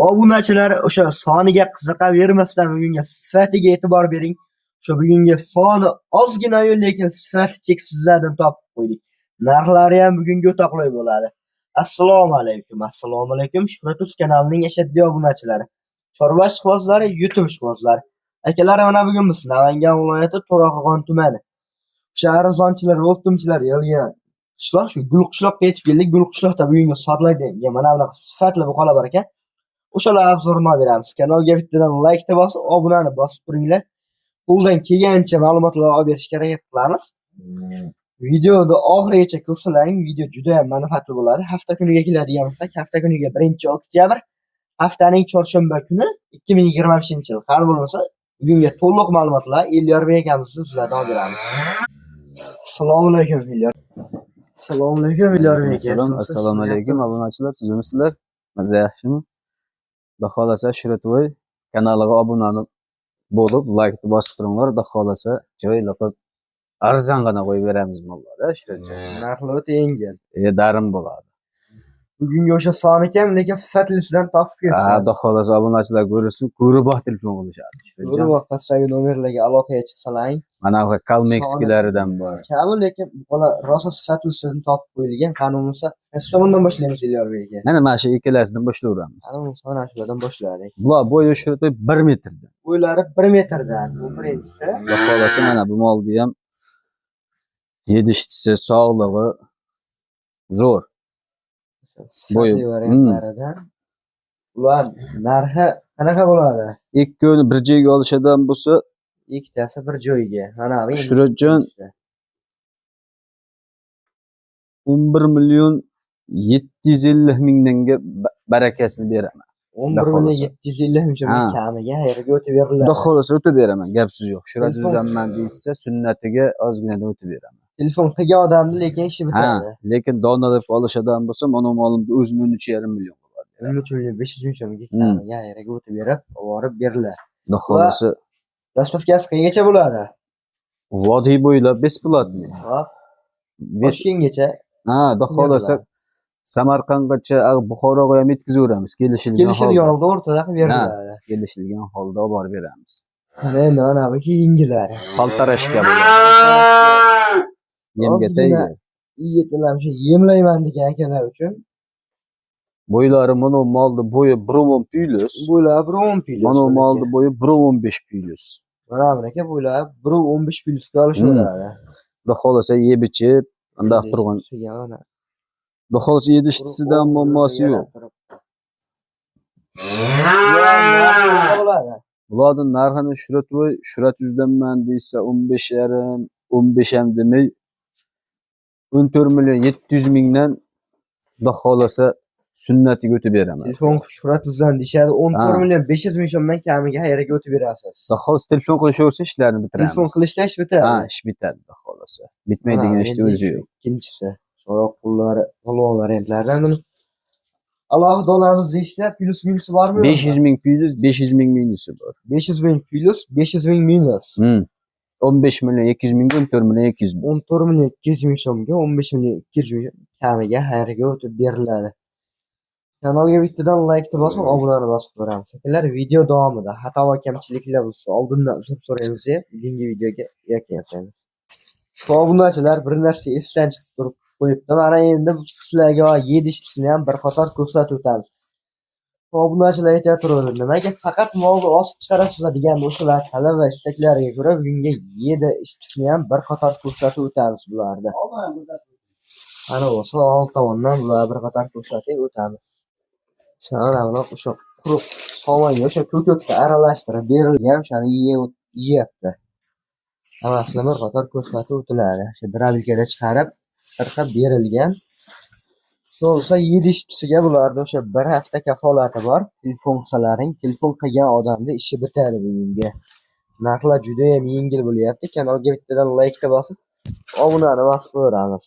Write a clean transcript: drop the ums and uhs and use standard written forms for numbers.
Obunachilar o'sha soniga qiziqavermasdan bugungi sifatiga e'tibor bering. O'sha bugungi soni ozgina-yu, lekin sifati cheksizlardan topib qo'ydik. Narxlari ham bugungi o'ta qulay bo'ladi. Assalomu alaykum. Assalomu alaykum. Shuhrat.uz kanalining ashaddiy obunachilari, chorva ishqibozlari, YouTube ishqibozlari. Akalar, mana bugun biz Namangan viloyati To'raqo'rg'on tumani o'sha arzonchilar, optimchilar yig'ilgan qishloq, shu Gulqishloqqa yetib keldik. Gulqishloqda bugungi sotiladigan mana bunaqa sifatli buqalar bor ekan. O'shalar obzorini olib beramiz. Kanalga bittadan like bosib, obunani bosib turinglar. Qo'ldan kelgancha ma'lumotlar olib berishga harakat qilamiz. Videoni oxirigacha ko'rsalang, video juda ham manfaatli bo'ladi. Hafta kuniga keladigan bo'lsak, hafta kuniga 1-oktyabr, haftaning chorshanba kuni 2025-yil. Har bo'lmasa, bugunga to'liq ma'lumotlar Elyorbek akamizning so'zlaridan olib beramiz. Assalomu alaykum Elyor. Assalomu alaykum Elyorbek aka. Assalomu alaykum obunachilar, sizmisizlar? Maza yaxshimi? Xudo xolasa Shuhrat.uz kanaliga obuna bo'lib, like bosib turinglar. Xudo xolasa joylar qilib arzongina qo'yib beramiz mollarda, Shuhratjon. Narxlar o'ta yengil. Darim bo'ladi. Bugungi o'sha soni kam, lekin sifatlisidan topib kelsin. Xudo xolasa obunachilar ko'rsin, ko'riboq telefon qilishadi, Shuhratjon. Ko'riboq pastdagi nomerlarga aloqaga chiqsalang. Mana bu Kalmexskilaridan bor. Kami, lekin bola rosa sifatlisidan topib qo'yilgan. Qani bo'lsa, Islomdan boshlaymiz Elyorbek aka. Mana shu ikkalasidan boshlayveramiz. Ana shulardan boshladik. Bular bo'yi Shuhrat 1 metrdan. Bo'ylari 1 metrdan. Bu birinchisi. Xudo xolasa mana bu molni ham yedishtisi, sog'lig'i zo'r. Bo'yi variantlaridan. Ular narxi qanaqa bo'ladi? Ikkoni bir joyga olishadigan bo'lsa, ikkitasi bir joyga. Mana bu Shuhratjon 11 million 750 mingdanga barakasini beraman. 11 million 750 ming kamiga qayerga o'tib beriladi? Xudo xolasa o'tib beraman, gapsiz yo'q. Shuhrat.uzdanman deysa, sunnatiga ozgina o'tib beraman. Telefon qilgan odamni lekin ishi bitadi. Lekin dona deb olishadigan bo'lsa, mana molimda o'zini 13,5 million bo'ladi. 13 million 500 ming so'mga kamiga qayerga o'tib berib, olib beriladi. Xudo xolasa dastavkasi qayergacha bo'ladi? Vodiy bo'ylab besplatniy. Hop. Toshkentgacha. Xudo xolasa Samarqandgacha, Buxoroga ham yetkazib kelishilgan holda o'rtada qilib beriladi. Kelishilgan holda olib borib beramiz. Endi mana bu yengillari. Paltarashka bo'ladi. Yemga tayyor. Yetilam shu yemlayman degan akalar uchun. Bo'ylari mana molni bo'yi 1.10 plus. Bo'ylari 1.10 plus. Mana molni bo'yi 1.15 plus. Mana bunaka bo'ylari 1.15 plusga olishaveradi. Xudo xolasa yeb ichib, undaq turgan. Xudo xolasa yedishtisidan muammosi yo'q. Bularning narxini Shuhrat.uzdanman deysa 15,5, 15 ham demay 14 million 700 mingdan Xudo xolasa sunnatiga o'tib beraman. Telefon Shuhrat.uzdan deyshadi 14 million 500 ming so'mdan kamiga qayerga o'tib berasiz? Xudo xolasa telefon qilishaversa ishlarni bitiramiz. Telefon qilishda ish bitadi. Ish bitadi Xudo xolasa. Bitmaydigan ishni o'zi yo'q. Ikkinchisi, so'roq pullari polvon variantlaridan buni alohida olamiz deyishda, plus minusi bormi? 500 ming plus, 500 ming minusi bor. 500 ming plus, 500 ming minus. 15 million 200 ming, 14 million 200 ming. 14 million 200 ming so'mga 15 million 200 ming kamiga qayerga o'tib beriladi. Kanalga bittadan like bosib, obunani bosib ko'ramiz. Akalar, video davomida xato va kamchiliklar bo'lsa, oldindan uzr so'raymiz. Bugungi videoga yakun yasaymiz. Obunachilar bir narsa esdan chiqib turib qo'yibdi. Mana endi sizlarga 7 ishtisini ham bir qator ko'rsatib o'tamiz. Obunachilar aytayotganlar, nimaga faqat molni osib chiqarasizlar degan o'shalar talab va istaklariga ko'ra bugunga 7 ishtisini ham bir qator ko'rsatib o'tamiz bularda. Ana bo'lsa, old tomondan bular bir qator ko'rsatib o'tamiz. Shana bilan o'sha quruq somonga o'sha ko'kotga aralashtirib berilgan, o'shani yeyapti. Hammasini bir qator ko'rsatib o'tiladi. O'sha drabilkada chiqarib, tarqab berilgan. Bo'lsa 7 ishtisiga bularda o'sha 1 hafta kafolati bor. Telefon qilsalaring, telefon qilgan odamning ishi bitadi bugunga. Narxlar juda ham yengil bo'lyapti. Kanalga bittadan like bosib, obunani bosib qo'yamiz.